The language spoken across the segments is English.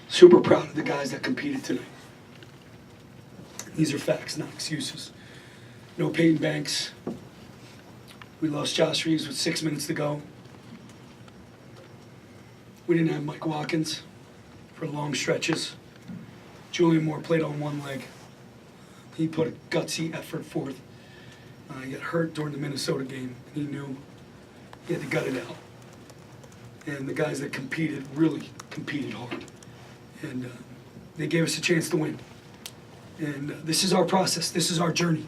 Super proud of the guys that competed tonight. These are facts, not excuses. No Peyton Banks. We lost Josh Reeves with 6 minutes to go. We didn't have Mike Watkins for long stretches. Julian Moore played on one leg. He put a gutsy effort forth. He got hurt during the Minnesota game. He knew he had to gut it out. And the guys that competed really competed hard. And they gave us a chance to win. And this is our process. This is our journey.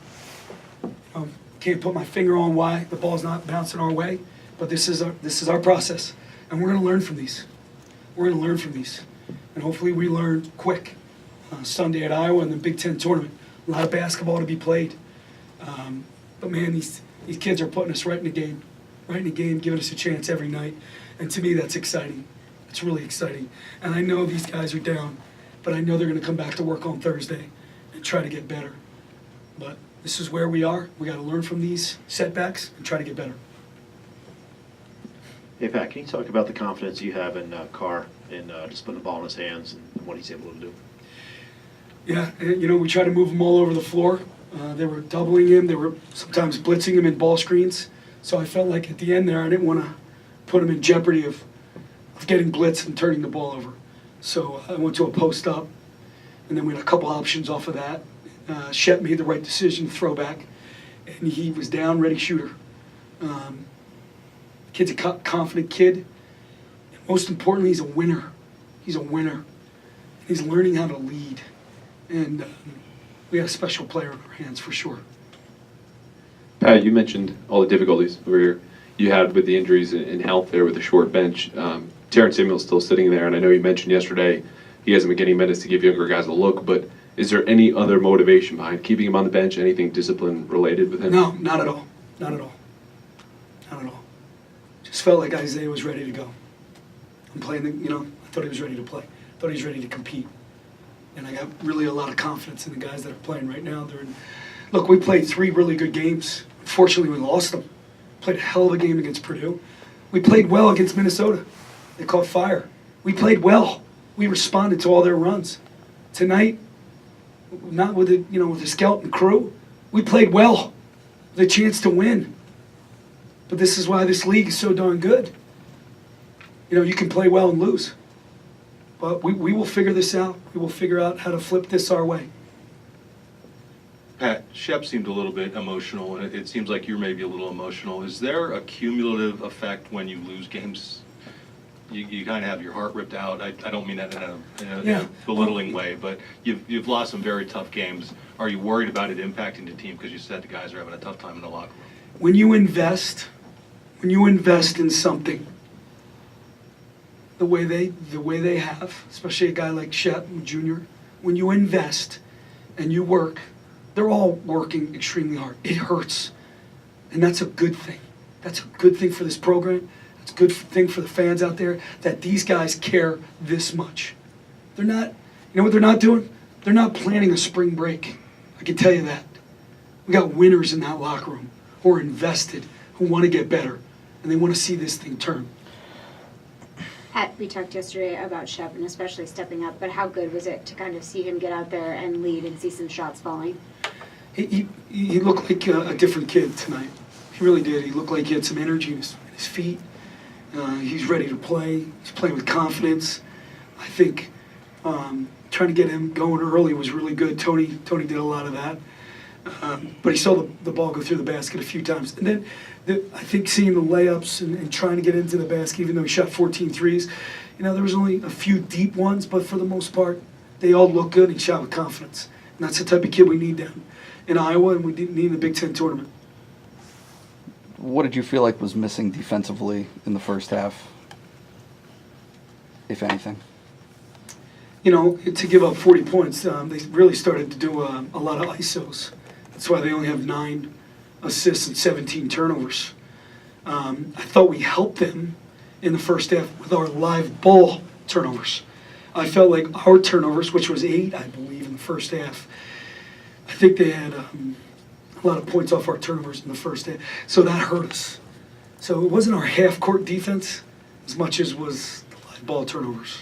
Can't put my finger on why the ball's not bouncing our way, but this is our process. And we're going to learn from these. We're going to learn from these. And hopefully we learn quick. Sunday at Iowa in the Big Ten tournament. A lot of basketball to be played. But man, these kids are putting us right in the game. Right in the game, giving us a chance every night. And to me, that's exciting. It's really exciting. And I know these guys are down, but I know they're going to come back to work on Thursday and try to get better. But this is where we are. We got to learn from these setbacks and try to get better. Hey, Pat, can you talk about the confidence you have in Carr in just putting the ball in his hands and what he's able to do? Yeah, we try to move him all over the floor. They were doubling him. They were sometimes blitzing him in ball screens. So I felt like at the end there, I didn't want to put him in jeopardy of getting blitzed and turning the ball over. So I went to a post up, and then we had a couple options off of that. Shep made the right decision to throw back, and he was down, ready shooter. Kid's a confident kid. And most importantly, he's a winner. He's a winner. He's learning how to lead. And we got a special player in our hands for sure. Pat, you mentioned all the difficulties where you had with the injuries and health there with the short bench. Terrence Samuel's still sitting there, and I know you mentioned yesterday he hasn't been getting minutes to give younger guys a look, but is there any other motivation behind keeping him on the bench, anything discipline related with him? No, not at all. Not at all. Not at all. Just felt like Isaiah was ready to go. I'm playing, I thought he was ready to play. I thought he was ready to compete. And I got really a lot of confidence in the guys that are playing right now. Look, we played 3 really good games. Unfortunately, we lost them. Played a hell of a game against Purdue. We played well against Minnesota. They caught fire. We played well. We responded to all their runs. Tonight, not with the skeleton crew, we played well. With a chance to win. But this is why this league is so darn good. You can play well and lose. But we will figure this out. We will figure out how to flip this our way. Pat, Shep seemed a little bit emotional, and it seems like you're maybe a little emotional. Is there a cumulative effect when you lose games? You kind of have your heart ripped out. I don't mean that in a belittling way, but you've lost some very tough games. Are you worried about it impacting the team because you said the guys are having a tough time in the locker room? When you invest in something, the way they have, especially a guy like Shep Jr., when you invest and you work, they're all working extremely hard. It hurts, and that's a good thing. That's a good thing for this program. That's a good thing for the fans out there that these guys care this much. They're not, you know what they're not doing? They're not planning a spring break. I can tell you that. We got winners in that locker room who are invested, who want to get better, and they want to see this thing turn. Pat, we talked yesterday about Shep and especially stepping up, but how good was it to kind of see him get out there and lead and see some shots falling? He looked like a different kid tonight. He really did. He looked like he had some energy in his feet. He's ready to play. He's playing with confidence. I think trying to get him going early was really good. Tony did a lot of that. But he saw the ball go through the basket a few times. And then I think seeing the layups and trying to get into the basket, even though he shot 14 threes, there was only a few deep ones, but for the most part, they all looked good and he shot with confidence. And that's the type of kid we need down in Iowa, and we need in the Big Ten tournament. What did you feel like was missing defensively in the first half, if anything? To give up 40 points, they really started to do a lot of ISOs. That's why they only have 9 assists and 17 turnovers. I thought we helped them in the first half with our live ball turnovers. I felt like our turnovers, which was 8, I believe, in the first half, I think they had a lot of points off our turnovers in the first half. So that hurt us. So it wasn't our half-court defense as much as was the live ball turnovers.